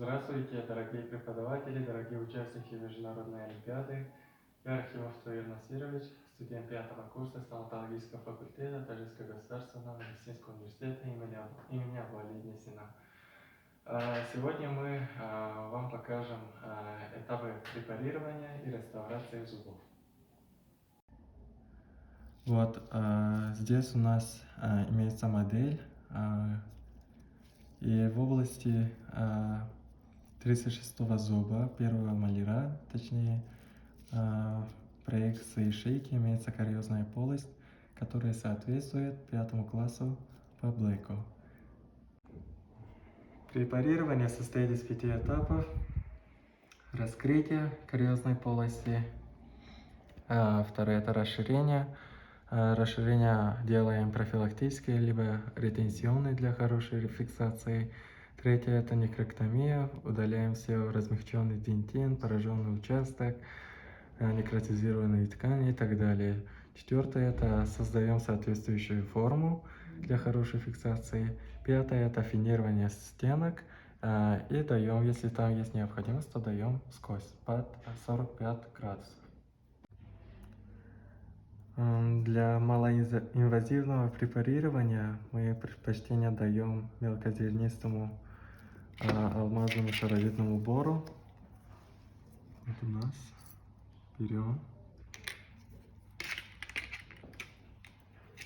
Здравствуйте, дорогие преподаватели, дорогие участники Международной Олимпиады. Я Архимов Туир Насирович, студент 5 курса стоматологического факультета Тажикского государственного медицинского университета имени Абу-Али Сина. Сегодня мы вам покажем этапы препарирования и реставрации зубов. Вот здесь у нас имеется модель, и в области 36-го зуба, первого моляра, точнее, проекции шейки имеется кариозная полость, которая соответствует 5 классу по Блэку. Препарирование состоит из 5 этапов. Раскрытие кариозной полости. Второе — это расширение. Расширение делаем профилактическое, либо ретензионное для хорошей фиксации. Третье — это некроктомия. Удаляем все размягченный дентин, пораженный участок, некротизированные ткани и так далее. Четвертое — это создаем соответствующую форму для хорошей фиксации. Пятое — это финирование стенок. И даем, если там есть необходимость, то даем сквозь под 45 градусов. Для малоинвазивного препарирования мы предпочтение даем мелкозернистому алмазному шаровидному бору. Вот у нас. Берем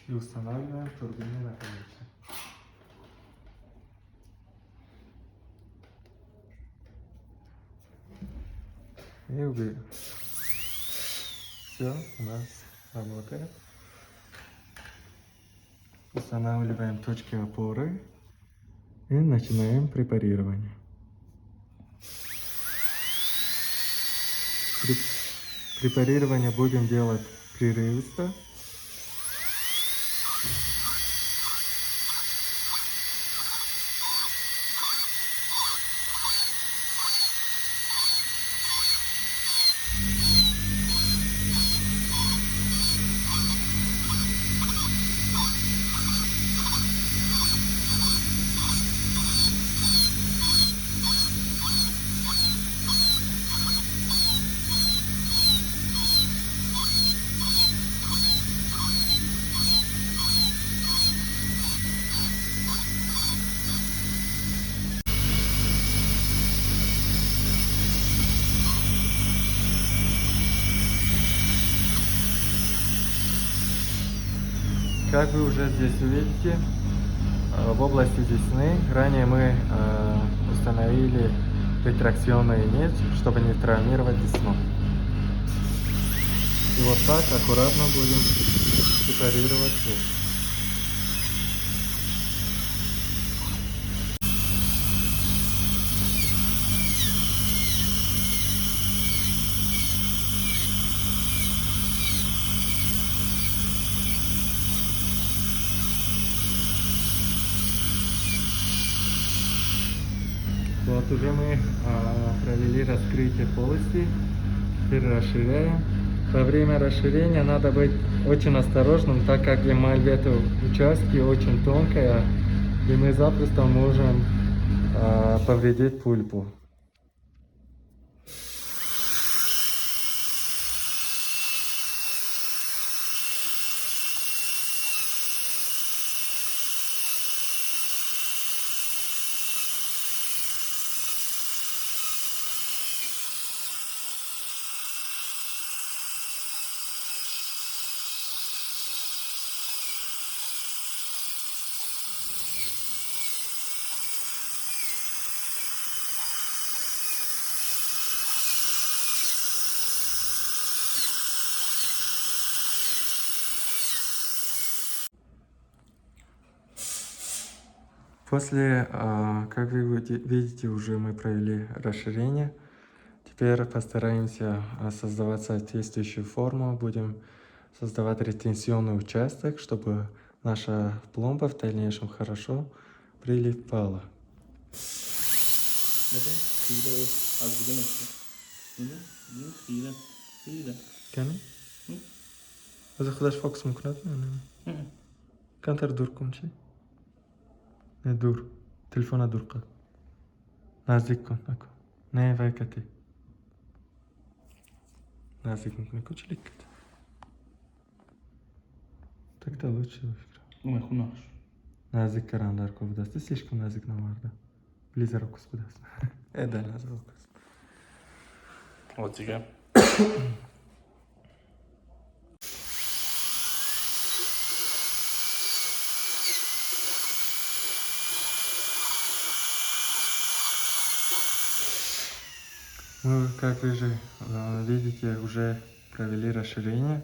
и устанавливаем турбинный наконечник. И уберем. Все, у нас работает. Устанавливаем точки опоры и начинаем препарирование. Препарирование будем делать прерывисто. Как вы уже здесь увидите, в области десны ранее мы установили ретракционную нить, чтобы не травмировать десну. И вот так аккуратно будем препарировать зуб. Вот уже мы провели раскрытие полости, теперь расширяем. Во время расширения надо быть очень осторожным, так как эмаль в этом участке очень тонкая, и мы запросто можем повредить пульпу. После, как вы видите, уже мы провели расширение. Теперь постараемся создавать соответствующую форму. Будем создавать ретензионный участок, чтобы наша пломба в дальнейшем хорошо прилипала. Dur. Telefona dur. Nazik kunnaku. Ne vaikati. Nazik kunnaku чиликкат. Тогда лучше. Ну, хунаш. Nazik karanlar kovdası. Слишком nazik намарда. Близорук кудас. Да, назову. Вот тебе. Ну, как вы же видите, уже провели расширение.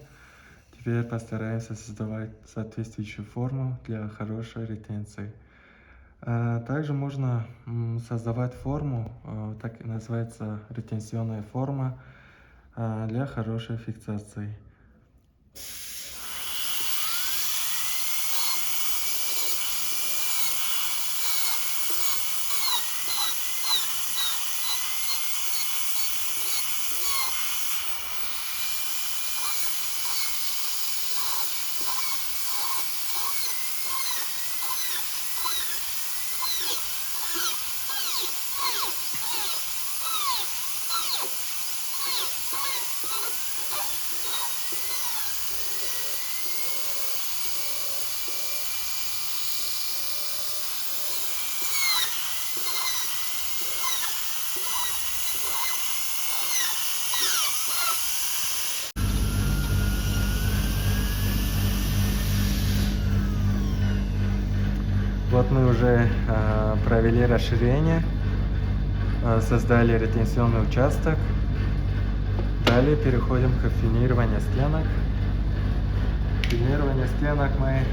Теперь постараемся создавать соответствующую форму для хорошей ретенции. Также можно создавать форму, так и называется ретенционная форма, для хорошей фиксации. Вот мы уже провели расширение, создали ретенционный участок. Далее переходим к финированию стенок. Финирование стенок мы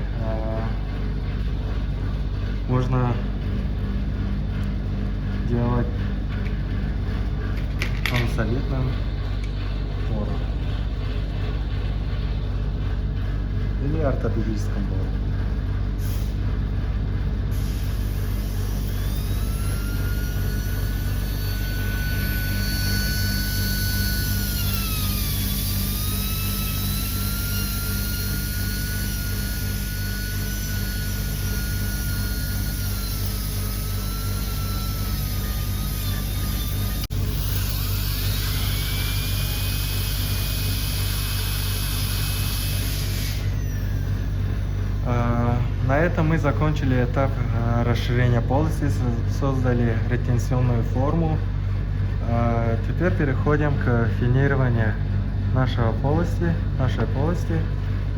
можно делать солидным бором или ортопедическим бором. На этом мы закончили этап расширения полости, создали ретенционную форму. Теперь переходим к финированию нашей полости.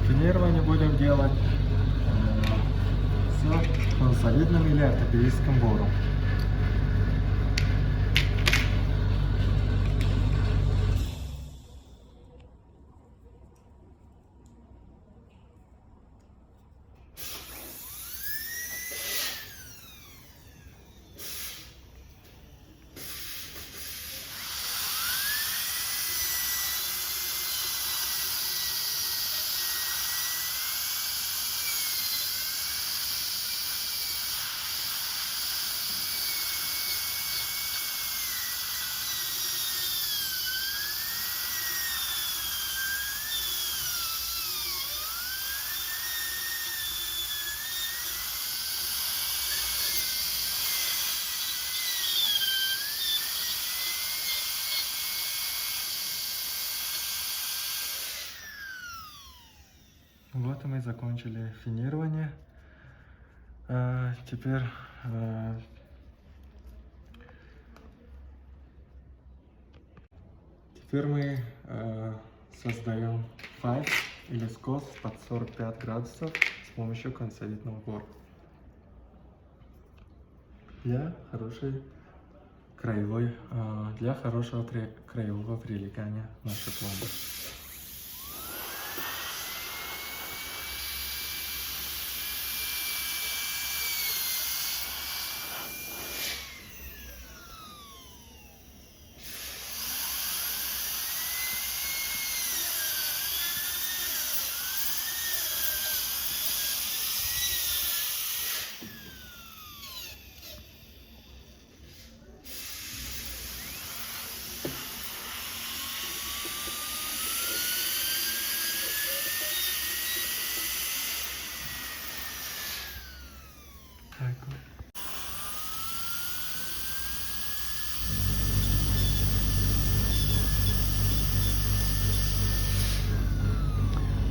Финирование будем делать с консолидным или ортопедическим бором. Вот и мы закончили финирование. Теперь мы создаем файв или скос под 45 градусов с помощью консолидного бора для хорошего краевого прилегания нашей пломбы.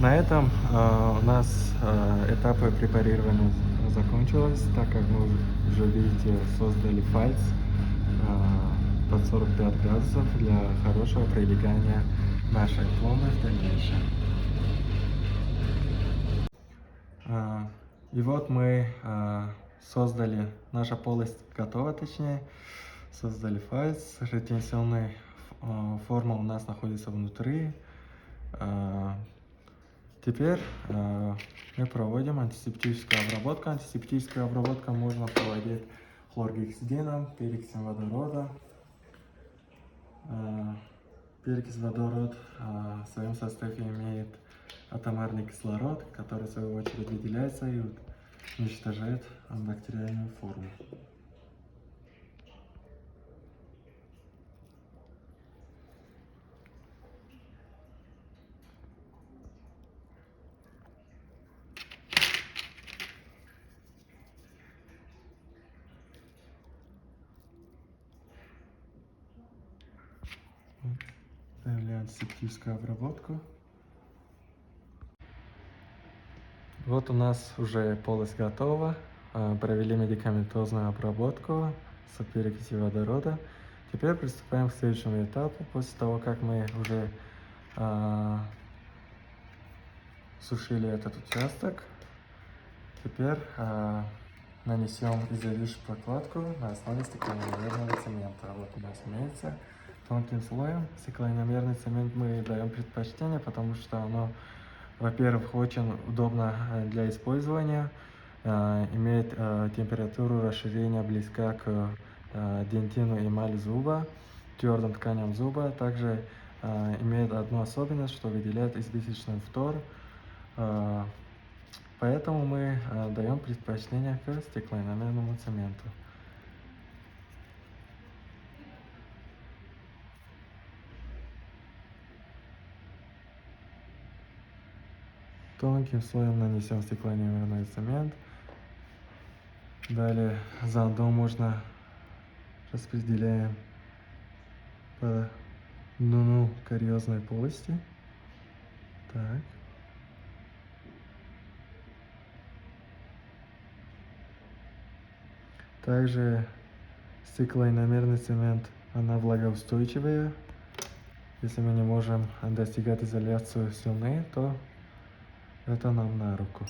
На этом у нас этапы препарирования закончилось, так как мы уже, видите, создали фальц под 45 градусов для хорошего прилегания нашей пломбы в дальнейшем. И вот мы создали, наша полость готова, точнее, создали фальц, ретенционная форма у нас находится внутри. Теперь мы проводим антисептическую обработку. Антисептическая обработка можно проводить хлоргексидином, перекисью водорода. Перекись водород в своем составе имеет атомарный кислород, который в свою очередь выделяется и уничтожает бактериальную форму. Провели антисептическую обработку. Вот у нас уже полость готова. Провели медикаментозную обработку с перекисью водорода. Теперь приступаем к следующему этапу. После того, как мы уже сушили этот участок, теперь нанесем изолирующую прокладку на основе стекляномерного цемента. Вот у нас имеется тонким слоем. Стекляномерный цемент мы даем предпочтение, потому что оно, во-первых, очень удобно для использования, имеет температуру расширения близка к дентину эмали зуба, твердым тканям зуба. Также имеет одну особенность, что выделяет избыточный фтор. Поэтому мы даем предпочтение к стекляномерному цементу. Тонким слоем нанесем стекляномерный цемент. Далее заодно можно распределяем по дну кариозной полости. Так. Также стекляномерный цемент, она влагоустойчивая. Если мы не можем достигать изоляцию стены, то это нам на руку.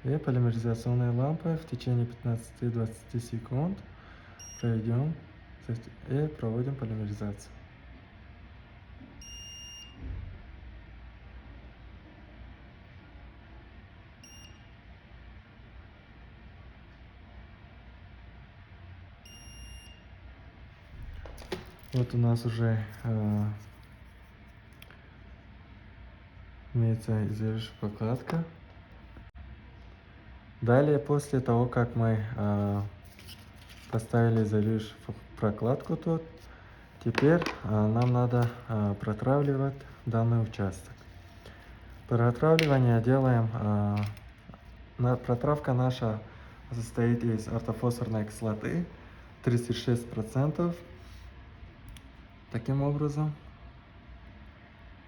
И полимеризационной лампой в течение 15-20 секунд проведем и проводим полимеризацию. Вот у нас уже имеется изолирующая прокладка. Далее, после того, как мы поставили изолирующую прокладку тут, теперь нам надо протравливать данный участок. Протравливание делаем. Протравка наша состоит из ортофосфорной кислоты 36%. Таким образом.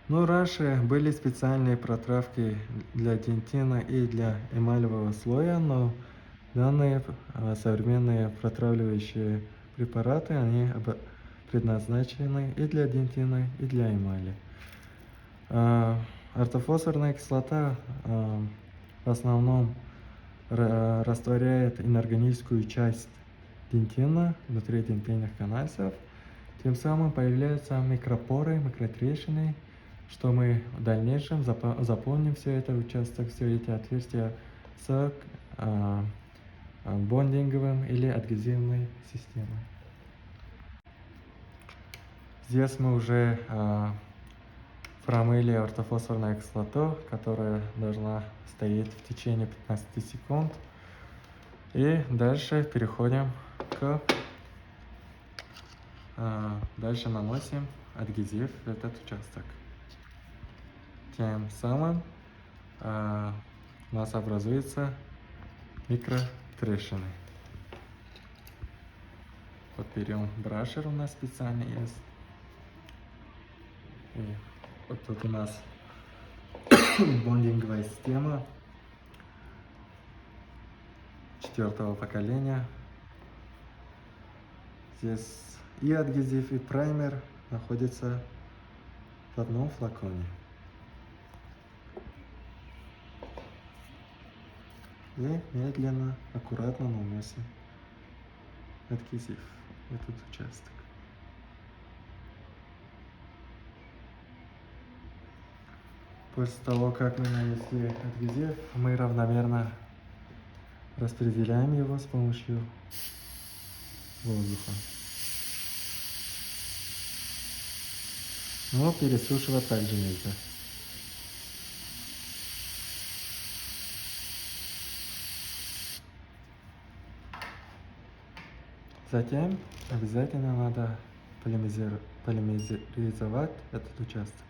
Ну, раньше были специальные протравки для дентина и для эмалевого слоя, но данные современные протравливающие препараты, они предназначены и для дентина, и для эмали. Ортофосфорная кислота в основном растворяет инорганическую часть дентина внутри дентинных канальцев. Тем самым появляются микропоры, микротрещины, что мы в дальнейшем заполним все это участок, все эти отверстия с бондинговым или адгезивной системой. Здесь мы уже промыли ортофосфорную кислоту, которая должна стоять в течение 15 секунд. И дальше переходим к... Дальше наносим адгезив в этот участок. Тем самым у нас образуется микротрещины. Вот берем брашер, у нас специальный есть. И вот тут у нас Бондинговая система 4-го поколения. Здесь и адгезив, и праймер находятся в одном флаконе. И медленно, аккуратно наносим адгезив в этот участок. После того, как мы нанесли адгезив, мы равномерно распределяем его с помощью воздуха. Но пересушивать также нельзя. Затем обязательно надо полимеризовать этот участок.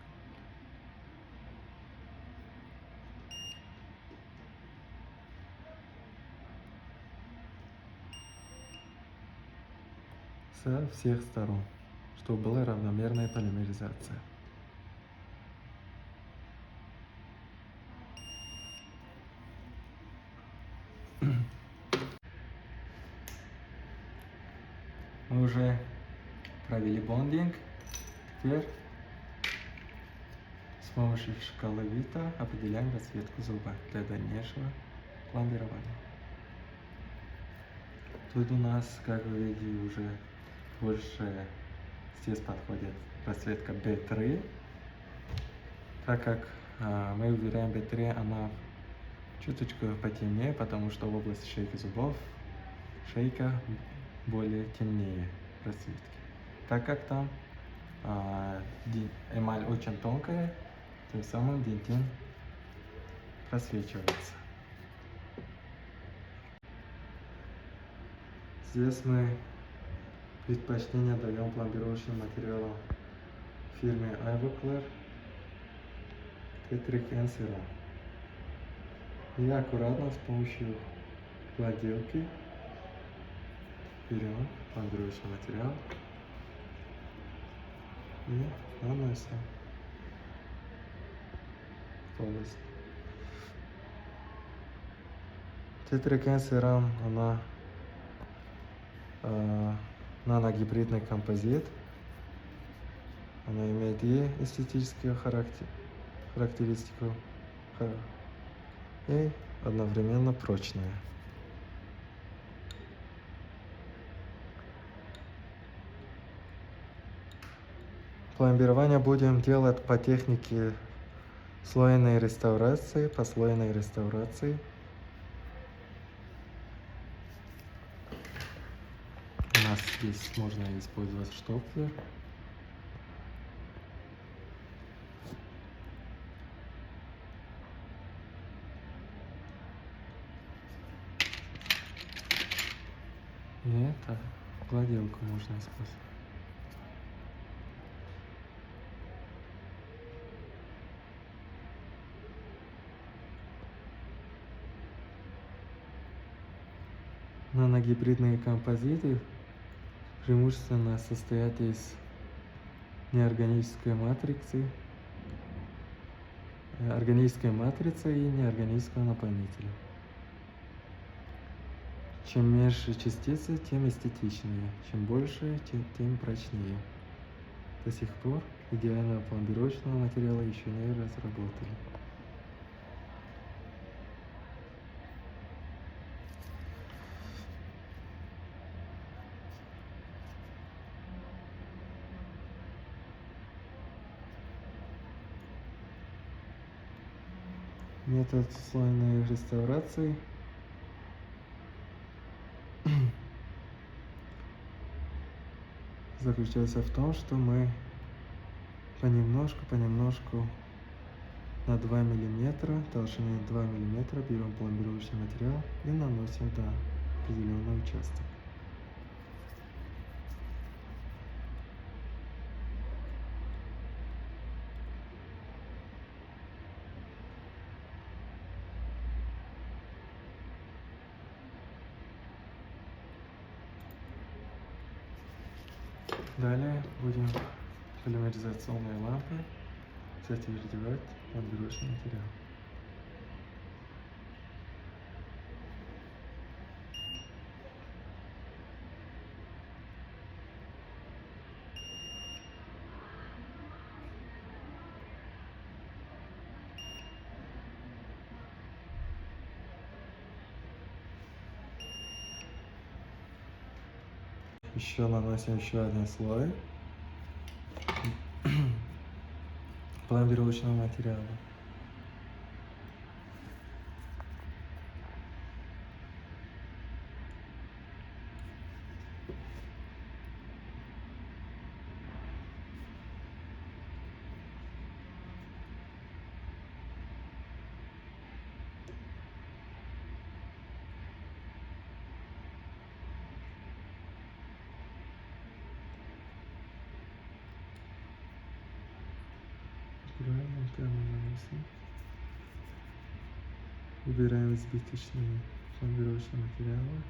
Со всех сторон, чтобы была равномерная полимеризация. Мы уже провели бондинг. Теперь с помощью шкалы Вита определяем расцветку зуба для дальнейшего пломбирования. Тут у нас, как вы видите, уже больше здесь подходит расцветка B3, так как мы выбираем B3, она чуточку потемнее, потому что в области шейки зубов шейка более темнее расцветки. Так как там эмаль очень тонкая, тем самым дентин просвечивается. Здесь мы предпочтение даем пломбировочным материалам фирмы Ivoclar Tetric N-Serum. И аккуратно с помощью гладилки берем пломбировочный материал и наносим полностью. Tetric N-Serum, она наногибридный композит. Она имеет и эстетическую характеристику, и одновременно прочная. Пломбирование будем делать по технике послойной реставрации. У нас здесь можно использовать штофлер. И это гладилку можно использовать. Наногибридные композиты преимущественно состоят из неорганической матрицы, органической матрицы и неорганического наполнителя. Чем меньше частицы, тем эстетичнее, чем больше, тем прочнее. До сих пор идеального пломбировочного материала еще не разработали. Метод слойной реставрации заключается в том, что мы понемножку на 2 мм, толщиной 2 мм берем пломбировочный материал и наносим на определенный участок. Далее будем полимеризационной лампой затвердевать пломбировочный материал. Еще наносим еще один слой пломбировочного материала. Аккуратно прямо наносим. Убираем избыточные пломбировочные материалы.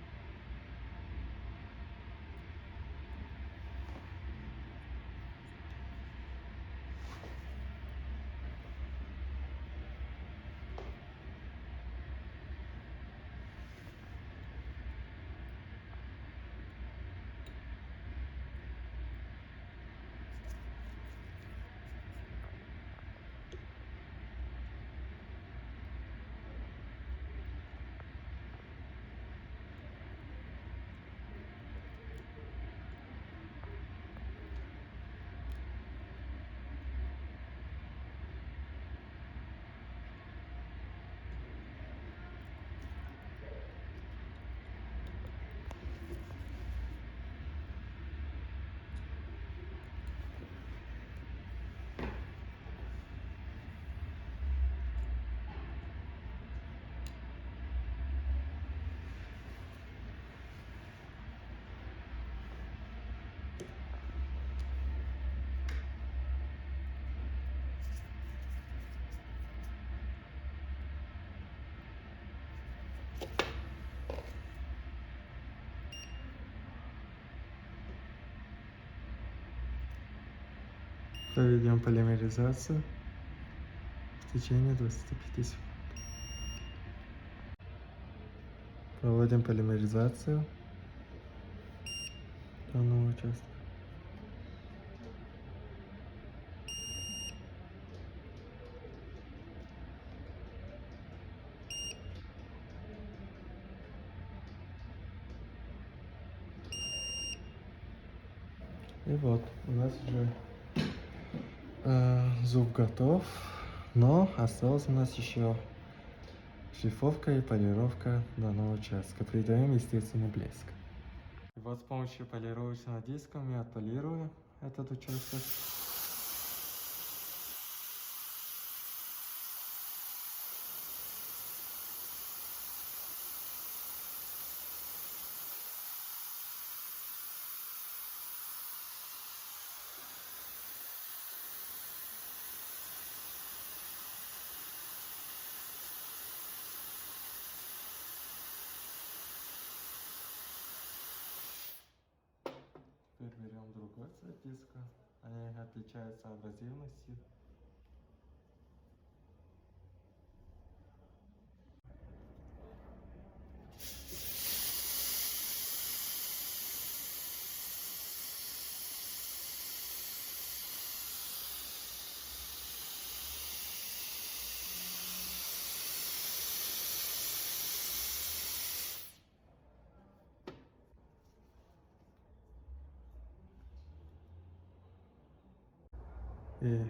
Проведем полимеризацию в течение 25 секунд. Проводим полимеризацию данного участка. И вот, у нас уже зуб готов, но осталось у нас еще шлифовка и полировка данного участка. Придаем естественный блеск. И вот с помощью полировочного диска мы отполируем этот участок. Теперь берем другой цвет диска. Они отличаются абразивностью. И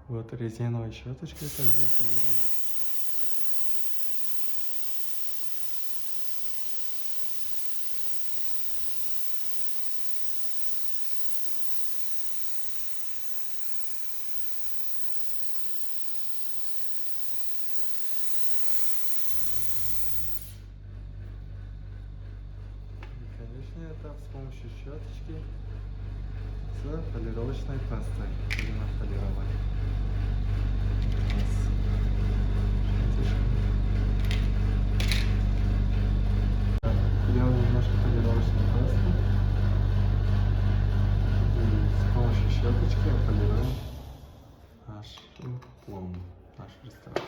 вот резиновой щеточкой также полируем. И конечный этап с помощью щеточки с полировочной пастой будем отполировать. Берем немножко полировочной пасты и с помощью щеточки отполируем нашу пломбу, нашу реставрацию.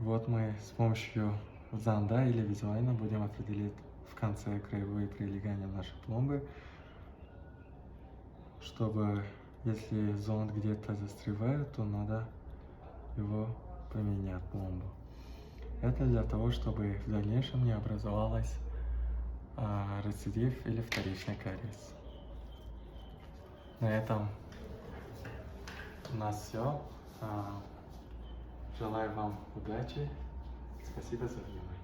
Вот мы с помощью зонда или визуально будем определить в конце краевые прилегания нашей пломбы, чтобы если зонд где-то застревает, то надо его поменять пломбу. Это для того, чтобы в дальнейшем не образовалась рецидив или вторичный кариес. На этом у нас все. Желаю вам удачи. Спасибо за внимание.